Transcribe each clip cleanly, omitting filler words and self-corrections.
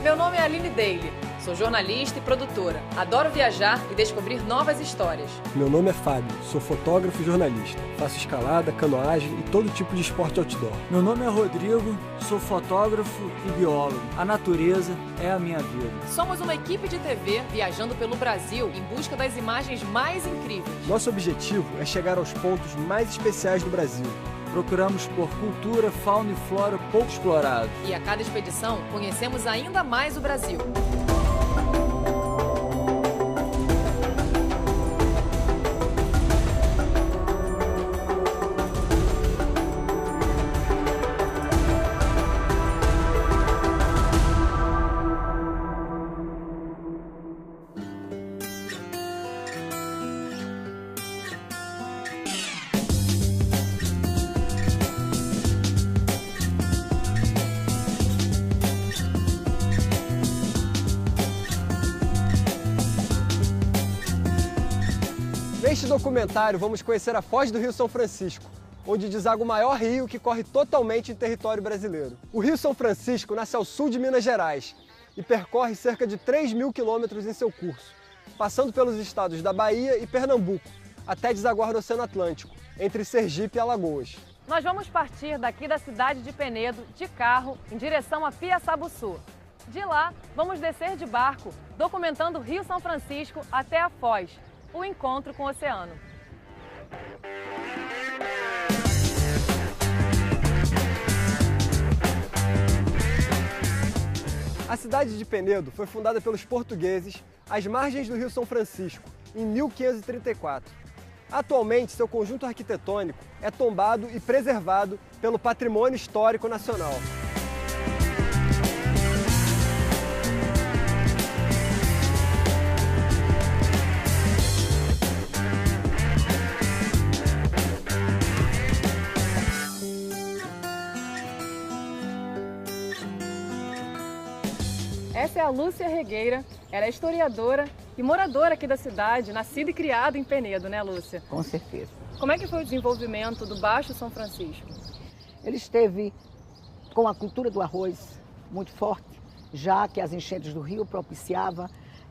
Meu nome é Aline Daly, sou jornalista e produtora. Adoro viajar e descobrir novas histórias. Meu nome é Fábio, sou fotógrafo e jornalista. Faço escalada, canoagem e todo tipo de esporte outdoor. Meu nome é Rodrigo, sou fotógrafo e biólogo. A natureza é a minha vida. Somos uma equipe de TV viajando pelo Brasil em busca das imagens mais incríveis. Nosso objetivo é chegar aos pontos mais especiais do Brasil. Procuramos por cultura, fauna e flora pouco explorados. E a cada expedição, conhecemos ainda mais o Brasil. Neste documentário, vamos conhecer a Foz do Rio São Francisco, onde deságua o maior rio que corre totalmente em território brasileiro. O Rio São Francisco nasce ao sul de Minas Gerais e percorre cerca de 3.000 quilômetros em seu curso, passando pelos estados da Bahia e Pernambuco, até desaguar no Oceano Atlântico, entre Sergipe e Alagoas. Nós vamos partir daqui da cidade de Penedo, de carro, em direção a Piaçabuçu. De lá, vamos descer de barco, documentando o Rio São Francisco até a Foz, o encontro com o oceano. A cidade de Penedo foi fundada pelos portugueses às margens do Rio São Francisco, em 1534. Atualmente, seu conjunto arquitetônico é tombado e preservado pelo Patrimônio Histórico Nacional. Essa é a Lúcia Regueira, ela é historiadora e moradora aqui da cidade, nascida e criada em Penedo, né, Lúcia? Com certeza. Como é que foi o desenvolvimento do Baixo São Francisco? Ele esteve com a cultura do arroz muito forte, já que as enchentes do rio propiciavam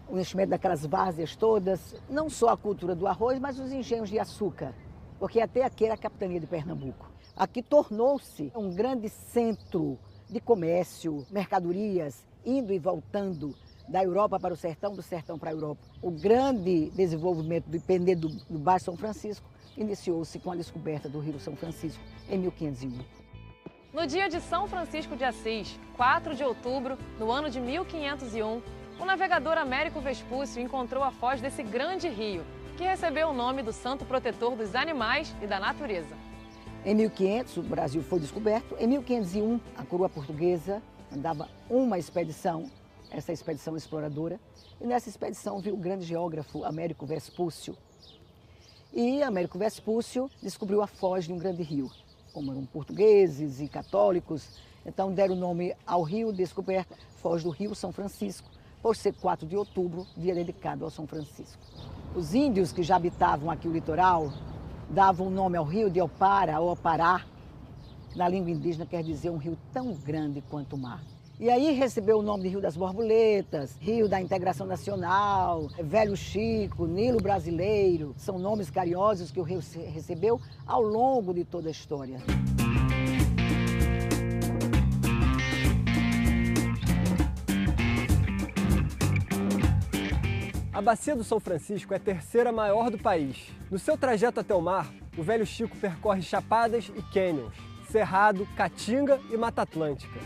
o enchimento daquelas várzeas todas, não só a cultura do arroz, mas os engenhos de açúcar, porque até aqui era a capitania de Pernambuco. Aqui tornou-se um grande centro de comércio, mercadorias, indo e voltando da Europa para o sertão, do sertão para a Europa. O grande desenvolvimento do Penedo do Baixo São Francisco iniciou-se com a descoberta do Rio São Francisco em 1501. No dia de São Francisco de Assis, 4 de outubro, no ano de 1501, o navegador Américo Vespúcio encontrou a foz desse grande rio, que recebeu o nome do santo protetor dos animais e da natureza. Em 1500, o Brasil foi descoberto. Em 1501, a coroa portuguesa mandava uma expedição, essa expedição exploradora, e nessa expedição viu o grande geógrafo Américo Vespúcio. E Américo Vespúcio descobriu a foz de um grande rio. Como eram portugueses e católicos, então deram o nome ao rio descoberto, Foz do Rio São Francisco, por ser 4 de outubro, dia dedicado ao São Francisco. Os índios que já habitavam aqui o litoral davam o nome ao rio de Opara ou Opará, na língua indígena quer dizer um rio tão grande quanto o mar. E aí recebeu o nome de Rio das Borboletas, Rio da Integração Nacional, Velho Chico, Nilo Brasileiro. São nomes carinhosos que o rio recebeu ao longo de toda a história. A Bacia do São Francisco é a terceira maior do país. No seu trajeto até o mar, o Velho Chico percorre chapadas e cânions, Cerrado, Caatinga e Mata Atlântica.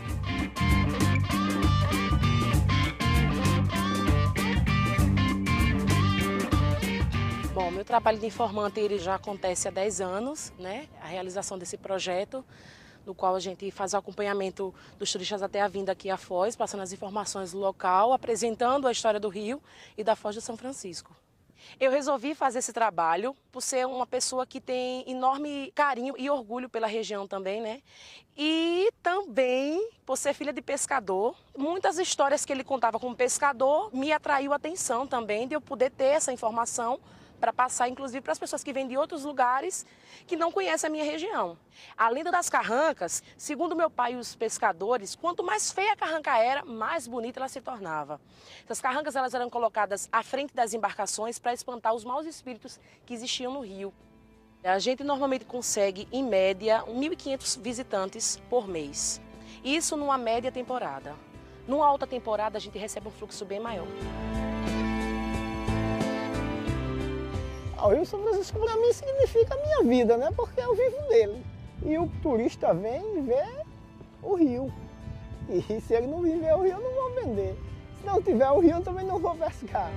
Bom, meu trabalho de informante ele já acontece há 10 anos, né? A realização desse projeto, no qual a gente faz o acompanhamento dos turistas até a vinda aqui à Foz, passando as informações do local, apresentando a história do rio e da Foz de São Francisco. Eu resolvi fazer esse trabalho por ser uma pessoa que tem enorme carinho e orgulho pela região também, né? E também por ser filha de pescador. Muitas histórias que ele contava como pescador me atraiu a atenção também de eu poder ter essa informação para passar, inclusive, para as pessoas que vêm de outros lugares que não conhecem a minha região. A lenda das carrancas, segundo meu pai e os pescadores, quanto mais feia a carranca era, mais bonita ela se tornava. Essas carrancas elas eram colocadas à frente das embarcações para espantar os maus espíritos que existiam no rio. A gente normalmente consegue, em média, 1.500 visitantes por mês. Isso numa média temporada. Numa alta temporada, a gente recebe um fluxo bem maior. O Rio São Francisco para mim significa a minha vida, né? Porque eu vivo dele. E o turista vem ver o rio. E se ele não viver o rio, eu não vou vender. Se não tiver o rio, eu também não vou pescar.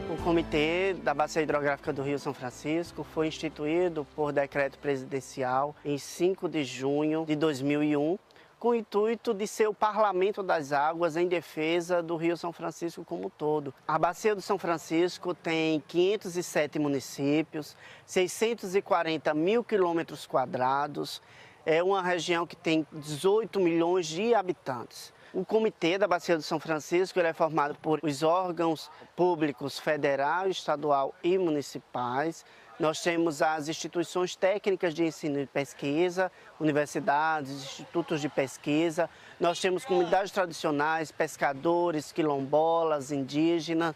O Comitê da Bacia Hidrográfica do Rio São Francisco foi instituído por decreto presidencial em 5 de junho de 2001, com o intuito de ser o parlamento das águas em defesa do Rio São Francisco como um todo. A Bacia do São Francisco tem 507 municípios, 640 mil quilômetros quadrados, é uma região que tem 18 milhões de habitantes. O Comitê da Bacia do São Francisco ele é formado por os órgãos públicos federal, estadual e municipais. Nós temos as instituições técnicas de ensino e pesquisa, universidades, institutos de pesquisa. Nós temos comunidades tradicionais, pescadores, quilombolas, indígenas,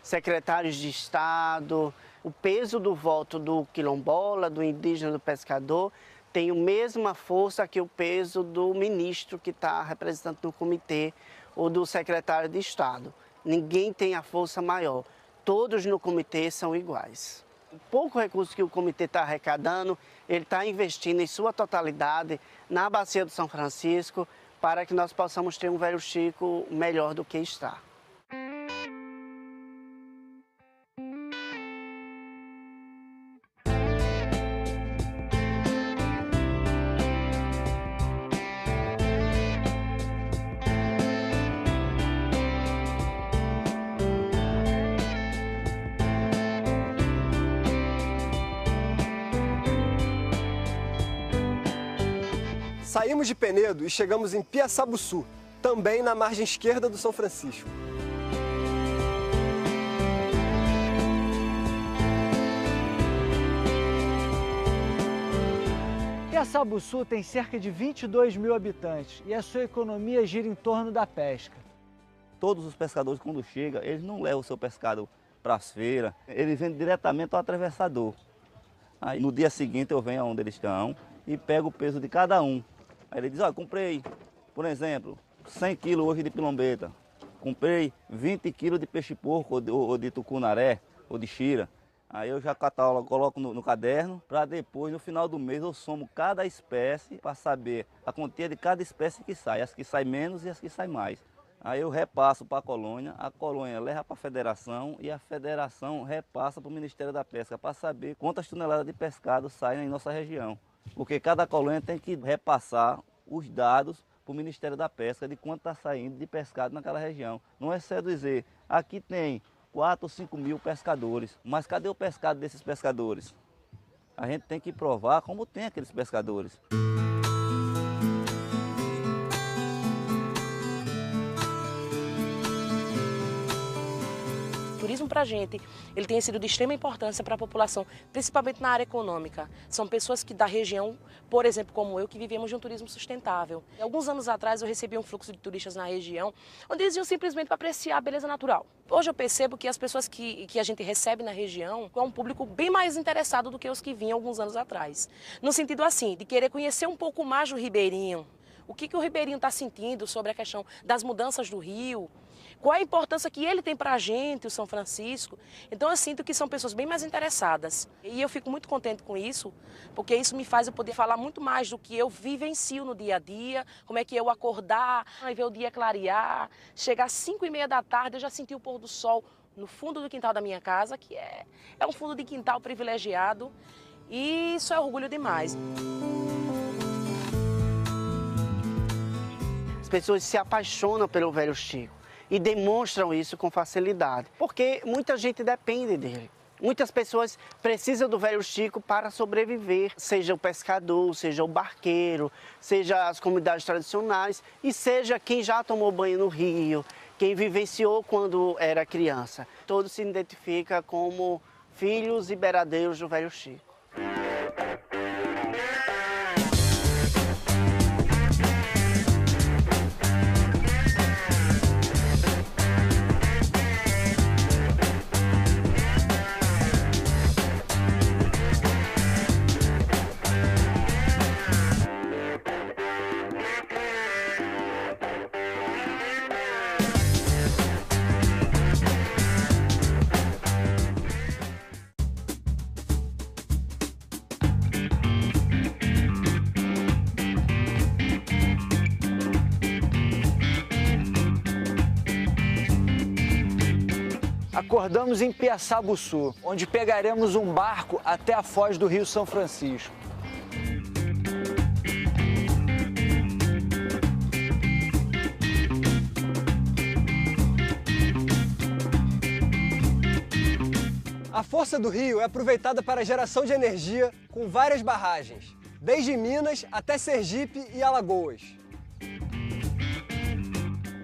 secretários de Estado. O peso do voto do quilombola, do indígena, do pescador tem a mesma força que o peso do ministro que está representando no comitê ou do secretário de Estado. Ninguém tem a força maior. Todos no comitê são iguais. O pouco recurso que o comitê está arrecadando, ele está investindo em sua totalidade na Bacia do São Francisco para que nós possamos ter um Velho Chico melhor do que está. Saímos de Penedo e chegamos em Piaçabuçu, também na margem esquerda do São Francisco. Piaçabuçu tem cerca de 22 mil habitantes e a sua economia gira em torno da pesca. Todos os pescadores, quando chegam, eles não levam o seu pescado para as feiras, eles vendem diretamente ao atravessador. Aí no dia seguinte eu venho aonde eles estão e pego o peso de cada um. Aí ele diz, ó, comprei, por exemplo, 100 quilos hoje de pilombeta, comprei 20 quilos de peixe-porco ou de tucunaré ou de xira. Aí eu já catalogo, coloco no caderno, para depois, no final do mês, eu somo cada espécie para saber a quantia de cada espécie que sai, as que saem menos e as que saem mais. Aí eu repasso para a colônia leva para a federação e a federação repassa para o Ministério da Pesca para saber quantas toneladas de pescado saem em nossa região. Porque cada colônia tem que repassar os dados para o Ministério da Pesca de quanto está saindo de pescado naquela região. Não é certo dizer, aqui tem 4 ou 5 mil pescadores, mas cadê o pescado desses pescadores? A gente tem que provar como tem aqueles pescadores. O turismo para a gente, ele tem sido de extrema importância para a população, principalmente na área econômica. São pessoas que da região, por exemplo, como eu, que vivemos de um turismo sustentável. Alguns anos atrás eu recebi um fluxo de turistas na região, onde eles iam simplesmente para apreciar a beleza natural. Hoje eu percebo que as pessoas que a gente recebe na região é um público bem mais interessado do que os que vinham alguns anos atrás. No sentido assim, de querer conhecer um pouco mais do ribeirinho. O que o ribeirinho está sentindo sobre a questão das mudanças do rio, qual a importância que ele tem para a gente, o São Francisco. Então eu sinto que são pessoas bem mais interessadas. E eu fico muito contente com isso, porque isso me faz eu poder falar muito mais do que eu vivencio no dia a dia, como é que eu acordar e ver o dia clarear, chegar às 5h30 da tarde, eu já senti o pôr do sol no fundo do quintal da minha casa, que é um fundo de quintal privilegiado, e isso é orgulho demais. As pessoas se apaixonam pelo Velho Chico e demonstram isso com facilidade, porque muita gente depende dele. Muitas pessoas precisam do Velho Chico para sobreviver, seja o pescador, seja o barqueiro, seja as comunidades tradicionais e seja quem já tomou banho no rio, quem vivenciou quando era criança. Todos se identificam como filhos e beradeiros do Velho Chico. Acordamos em Piaçabuçu, onde pegaremos um barco até a foz do Rio São Francisco. A força do rio é aproveitada para a geração de energia com várias barragens, desde Minas até Sergipe e Alagoas.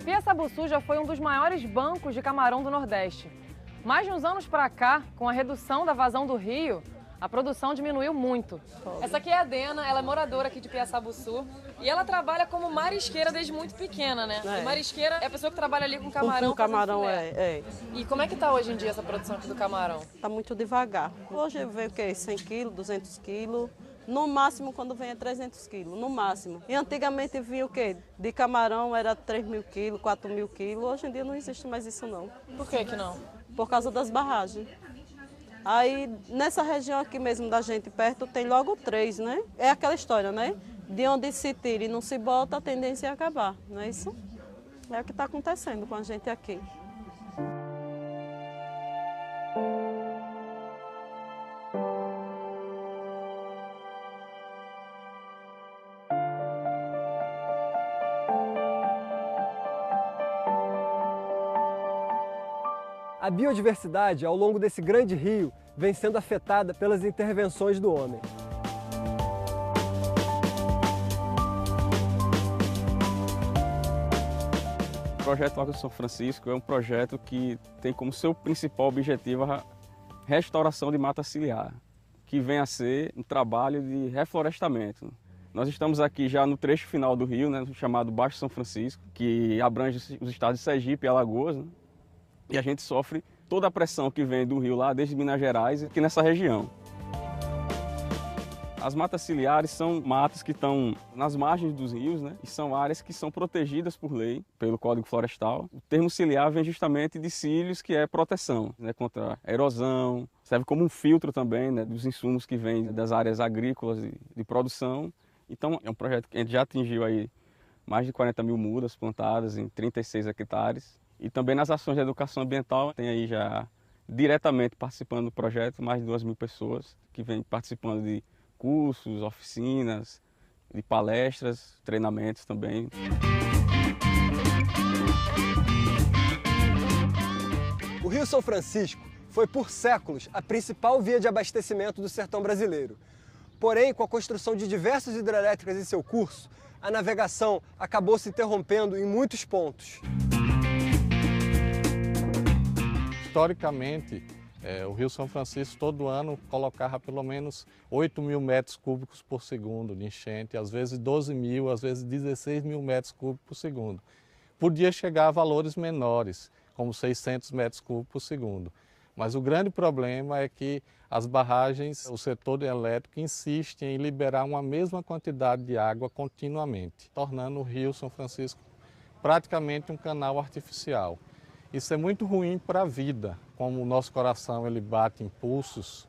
Piaçabuçu já foi um dos maiores bancos de camarão do Nordeste. Mas de uns anos para cá, com a redução da vazão do rio, a produção diminuiu muito. Essa aqui é a Dena, ela é moradora aqui de Piaçabuçu e ela trabalha como marisqueira desde muito pequena, né? É. E marisqueira é a pessoa que trabalha ali com camarão. Com camarão, filé. E como é que tá hoje em dia essa produção aqui do camarão? Tá muito devagar. Hoje vem o quê? 100 quilos, 200 quilos. No máximo, quando vem é 300 quilos, no máximo. E antigamente vinha o quê? De camarão era 3.000 quilos, 4.000 quilos. Hoje em dia não existe mais isso, não. Por que não? Por causa das barragens. Aí, nessa região aqui mesmo da gente, perto, tem logo 3, né? É aquela história, né? De onde se tira e não se bota, a tendência é acabar, não é isso? É o que está acontecendo com a gente aqui. A biodiversidade ao longo desse grande rio vem sendo afetada pelas intervenções do homem. O projeto Lago São Francisco é um projeto que tem como seu principal objetivo a restauração de mata ciliar, que vem a ser um trabalho de reflorestamento. Nós estamos aqui já no trecho final do rio, né, chamado Baixo São Francisco, que abrange os estados de Sergipe e Alagoas, né, e a gente sofre toda a pressão que vem do rio lá, desde Minas Gerais, aqui nessa região. As matas ciliares são matas que estão nas margens dos rios, né? E são áreas que são protegidas por lei, pelo Código Florestal. O termo ciliar vem justamente de cílios, que é proteção, né? Contra a erosão, serve como um filtro também, né? Dos insumos que vêm das áreas agrícolas de produção. Então é um projeto que a gente já atingiu aí mais de 40 mil mudas plantadas em 36 hectares. E também nas ações de educação ambiental, tem aí já diretamente participando do projeto mais de 2.000 pessoas que vêm participando de cursos, oficinas, de palestras, treinamentos também. O Rio São Francisco foi por séculos a principal via de abastecimento do sertão brasileiro. Porém, com a construção de diversas hidrelétricas em seu curso, a navegação acabou se interrompendo em muitos pontos. Historicamente, o Rio São Francisco todo ano colocava pelo menos 8.000 metros cúbicos por segundo de enchente, às vezes 12.000, às vezes 16.000 metros cúbicos por segundo. Podia chegar a valores menores, como 600 metros cúbicos por segundo. Mas o grande problema é que as barragens, o setor elétrico insiste em liberar uma mesma quantidade de água continuamente, tornando o Rio São Francisco praticamente um canal artificial. Isso é muito ruim para a vida, como o nosso coração ele bate em pulsos,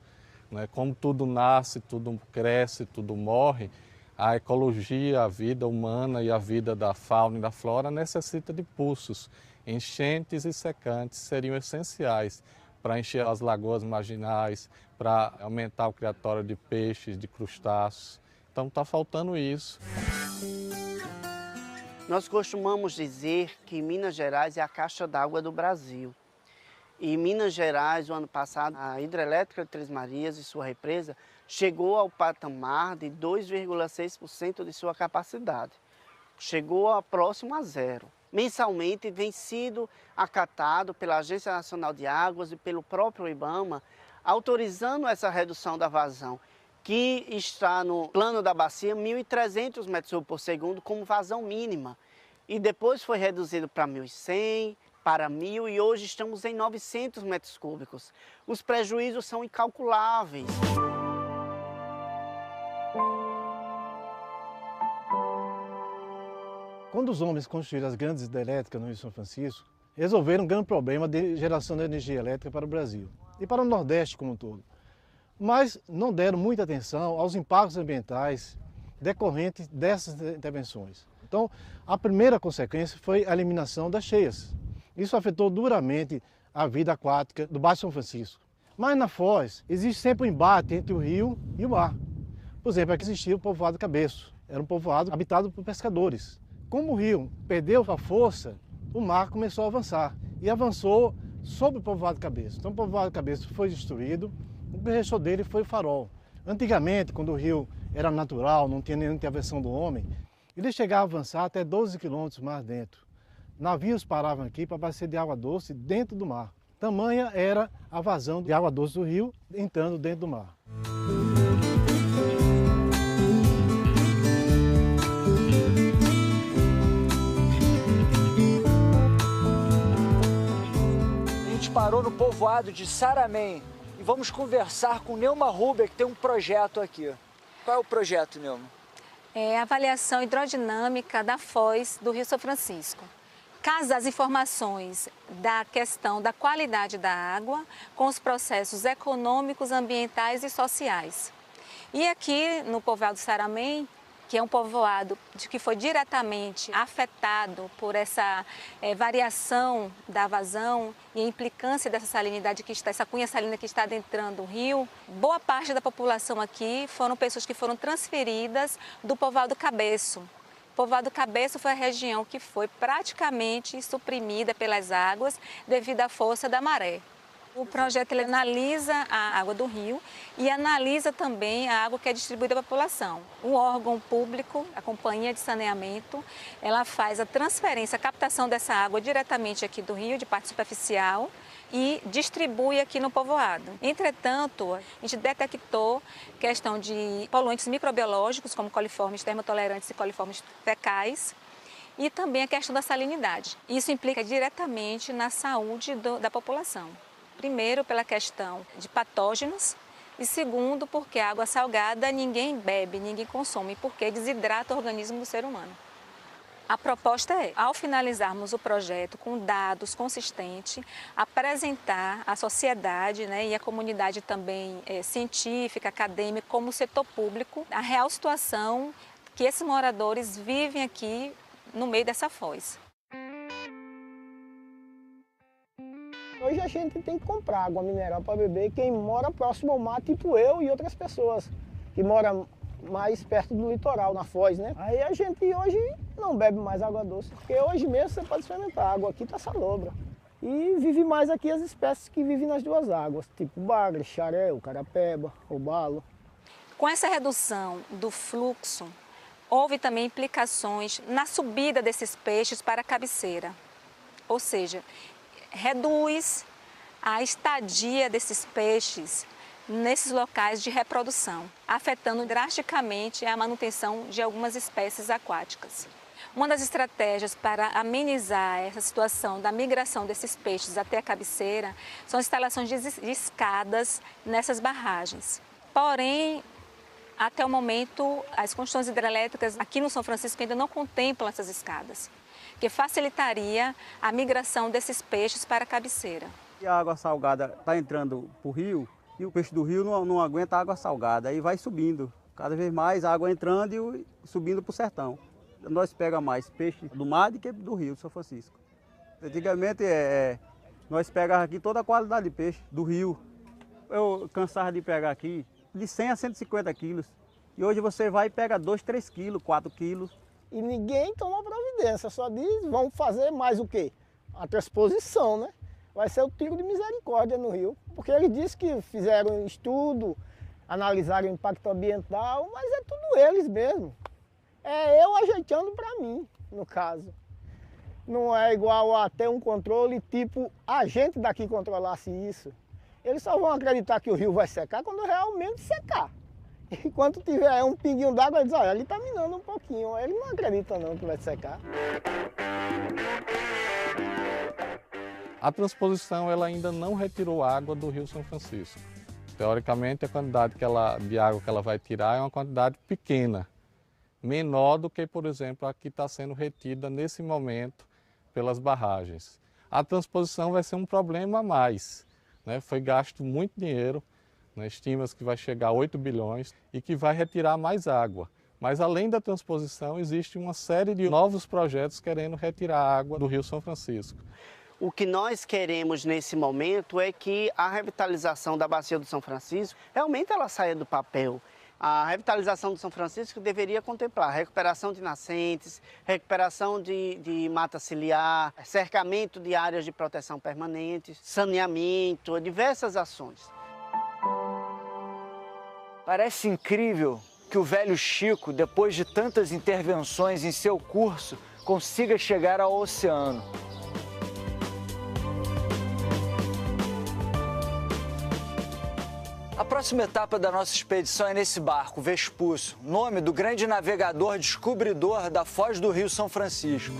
né? Como tudo nasce, tudo cresce, tudo morre, a ecologia, a vida humana e a vida da fauna e da flora necessita de pulsos. Enchentes e secantes seriam essenciais para encher as lagoas marginais, para aumentar o criatório de peixes, de crustáceos. Então está faltando isso. Nós costumamos dizer que Minas Gerais é a caixa d'água do Brasil. E em Minas Gerais, o ano passado, a hidrelétrica de Três Marias e sua represa chegou ao patamar de 2,6% de sua capacidade. Chegou próximo a zero. mensalmente vem sido acatado pela Agência Nacional de Águas e pelo próprio IBAMA, autorizando essa redução da vazão, que está no plano da bacia 1.300 metros cúbicos por segundo como vazão mínima. E depois foi reduzido para 1.100, para 1.000 e hoje estamos em 900 metros cúbicos. Os prejuízos são incalculáveis. Quando os homens construíram as grandes hidrelétricas no Rio São Francisco, resolveram um grande problema de geração de energia elétrica para o Brasil e para o Nordeste como um todo. Mas não deram muita atenção aos impactos ambientais decorrentes dessas intervenções. Então, a primeira consequência foi a eliminação das cheias. Isso afetou duramente a vida aquática do Baixo São Francisco. Mas na Foz, existe sempre um embate entre o rio e o mar. Por exemplo, aqui existia o povoado Cabeço. Era um povoado habitado por pescadores. Como o rio perdeu a força, o mar começou a avançar e avançou sobre o povoado Cabeço. Então o povoado Cabeço foi destruído, o que restou dele foi o farol. Antigamente, quando o rio era natural, não tinha nenhuma intervenção do homem, ele chegava a avançar até 12 quilômetros mais dentro. Navios paravam aqui para abastecer de água doce dentro do mar. Tamanha era a vazão de água doce do rio entrando dentro do mar. Parou no povoado de Saramém e vamos conversar com Neuma Huber, que tem um projeto aqui. Qual é o projeto, Neuma? É a avaliação hidrodinâmica da foz do Rio São Francisco. Casa as informações da questão da qualidade da água com os processos econômicos, ambientais e sociais. E aqui no povoado de Saramém, que é um povoado que foi diretamente afetado por essa variação da vazão e a implicância dessa salinidade que está, essa cunha salina que está adentrando o rio, boa parte da população aqui foram pessoas que foram transferidas do povoado Cabeço. O povoado Cabeço foi a região que foi praticamente suprimida pelas águas devido à força da maré. O projeto ele analisa a água do rio e analisa também a água que é distribuída à população. O órgão público, a Companhia de Saneamento, ela faz a transferência, a captação dessa água diretamente aqui do rio, de parte superficial, e distribui aqui no povoado. Entretanto, a gente detectou questão de poluentes microbiológicos, como coliformes termotolerantes e coliformes fecais, e também a questão da salinidade. Isso implica diretamente na saúde da população. Primeiro, pela questão de patógenos e segundo, porque a água salgada ninguém bebe, ninguém consome, porque desidrata o organismo do ser humano. A proposta é, ao finalizarmos o projeto com dados consistentes, apresentar à sociedade, e a comunidade também científica, acadêmica, como o setor público, a real situação que esses moradores vivem aqui no meio dessa foz. Hoje a gente tem que comprar água mineral para beber quem mora próximo ao mar, tipo eu e outras pessoas que moram mais perto do litoral, na Foz, né? Aí a gente hoje não bebe mais água doce, porque hoje mesmo você pode experimentar, a água aqui está salobra. E vive mais aqui as espécies que vivem nas duas águas, tipo bagre, xarel, carapeba, robalo. Com essa redução do fluxo, houve também implicações na subida desses peixes para a cabeceira, ou seja, reduz a estadia desses peixes nesses locais de reprodução, afetando drasticamente a manutenção de algumas espécies aquáticas. Uma das estratégias para amenizar essa situação da migração desses peixes até a cabeceira são a instalação de escadas nessas barragens. Porém, até o momento, as construções hidrelétricas aqui no São Francisco ainda não contemplam essas escadas, que facilitaria a migração desses peixes para a cabeceira. E a água salgada está entrando para o rio e o peixe do rio não aguenta a água salgada, aí vai subindo, cada vez mais a água entrando e subindo para o sertão. Nós pegamos mais peixe do mar do que do rio de São Francisco. Antigamente nós pegávamos aqui toda a qualidade de peixe do rio. Eu cansava de pegar aqui de 100 a 150 quilos. E hoje você vai e pega 2, 3 quilos, 4 quilos. E ninguém toma providência, só diz, vamos fazer mais o quê? A transposição, né? Vai ser o tiro de misericórdia no rio. Porque eles dizem que fizeram um estudo, analisaram o impacto ambiental, mas é tudo eles mesmo. É eu ajeitando para mim, no caso. Não é igual a ter um controle tipo a gente daqui controlasse isso. Eles só vão acreditar que o rio vai secar quando realmente secar. Enquanto tiver um pinguinho d'água, eles dizem, olha, ali está minando um pouquinho. Eles não acreditam não que vai secar. A transposição ela ainda não retirou água do Rio São Francisco. Teoricamente, a quantidade de água que ela vai tirar é uma quantidade pequena, menor do que, por exemplo, a que está sendo retida nesse momento pelas barragens. A transposição vai ser um problema a mais, né? Foi gasto muito dinheiro, né? Estima-se que vai chegar a 8 bilhões e que vai retirar mais água. Mas além da transposição, existe uma série de novos projetos querendo retirar água do Rio São Francisco. O que nós queremos nesse momento é que a revitalização da Bacia do São Francisco realmente ela saia do papel. A revitalização do São Francisco deveria contemplar recuperação de nascentes, recuperação de mata ciliar, cercamento de áreas de proteção permanente, saneamento, diversas ações. Parece incrível que o velho Chico, depois de tantas intervenções em seu curso, consiga chegar ao oceano. A próxima etapa da nossa expedição é nesse barco, Vespúcio, nome do grande navegador descobridor da foz do Rio São Francisco.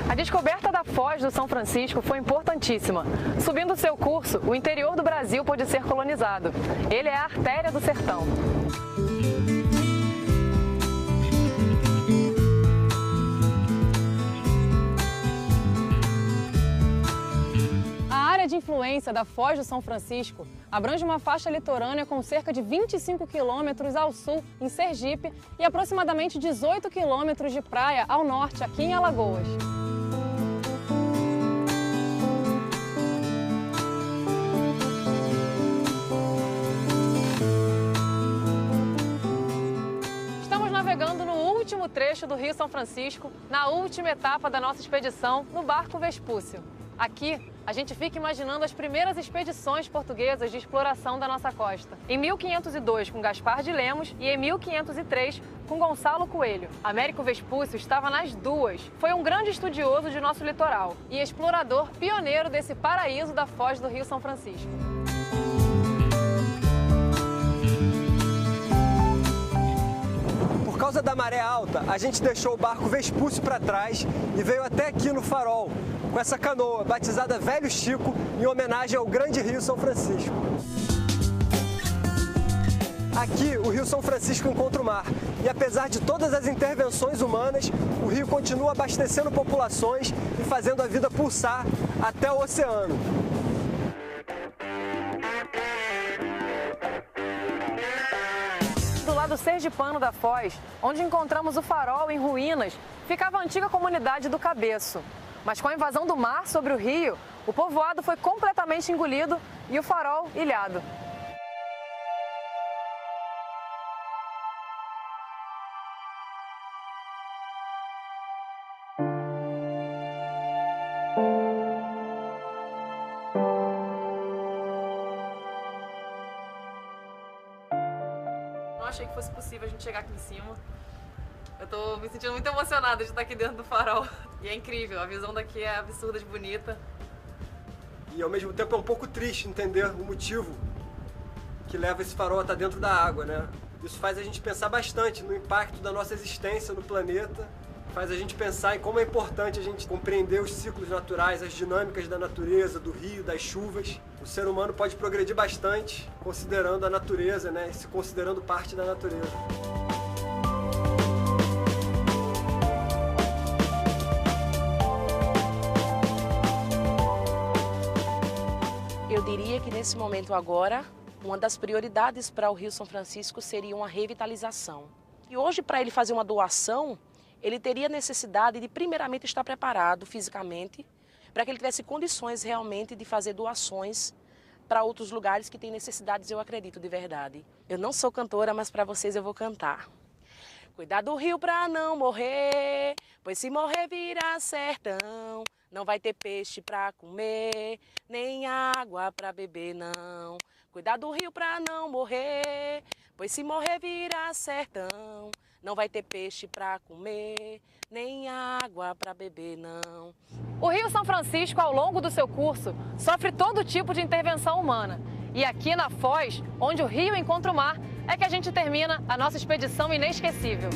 A descoberta da foz do São Francisco foi importantíssima. Subindo seu curso, o interior do Brasil pôde ser colonizado. Ele é a artéria do sertão. A área de influência da Foz do São Francisco abrange uma faixa litorânea com cerca de 25 quilômetros ao sul, em Sergipe, e aproximadamente 18 quilômetros de praia ao norte, aqui em Alagoas. Estamos navegando no último trecho do Rio São Francisco, na última etapa da nossa expedição, no barco Vespúcio. Aqui, a gente fica imaginando as primeiras expedições portuguesas de exploração da nossa costa. Em 1502, com Gaspar de Lemos, e em 1503, com Gonçalo Coelho. Américo Vespúcio estava nas duas. Foi um grande estudioso de nosso litoral e explorador pioneiro desse paraíso da foz do Rio São Francisco. Por causa da maré alta, a gente deixou o barco Vespúcio para trás e veio até aqui no farol, com essa canoa batizada Velho Chico, em homenagem ao grande Rio São Francisco. Aqui, o Rio São Francisco encontra o mar e, apesar de todas as intervenções humanas, o rio continua abastecendo populações e fazendo a vida pulsar até o oceano. Do lado sergipano da foz, onde encontramos o farol em ruínas, ficava a antiga comunidade do Cabeço. Mas com a invasão do mar sobre o rio, o povoado foi completamente engolido e o farol ilhado. Não achei que fosse possível a gente chegar aqui em cima. Eu tô me sentindo muito emocionada de estar aqui dentro do farol. E é incrível, a visão daqui é absurda de bonita. E ao mesmo tempo é um pouco triste entender o motivo que leva esse farol a estar dentro da água, né? Isso faz a gente pensar bastante no impacto da nossa existência no planeta, faz a gente pensar em como é importante a gente compreender os ciclos naturais, as dinâmicas da natureza, do rio, das chuvas. O ser humano pode progredir bastante considerando a natureza, né? E se considerando parte da natureza. Eu diria que nesse momento agora, uma das prioridades para o Rio São Francisco seria uma revitalização. E hoje, para ele fazer uma doação, ele teria necessidade de primeiramente estar preparado fisicamente, para que ele tivesse condições realmente de fazer doações para outros lugares que têm necessidades, eu acredito, de verdade. Eu não sou cantora, mas para vocês eu vou cantar. Cuidar do rio para não morrer, pois se morrer vira sertão. Não vai ter peixe pra comer, nem água pra beber, não. Cuidar do rio pra não morrer, pois se morrer vira sertão. Não vai ter peixe pra comer, nem água pra beber, não. O Rio São Francisco, ao longo do seu curso, sofre todo tipo de intervenção humana. E aqui na Foz, onde o rio encontra o mar, é que a gente termina a nossa expedição inesquecível.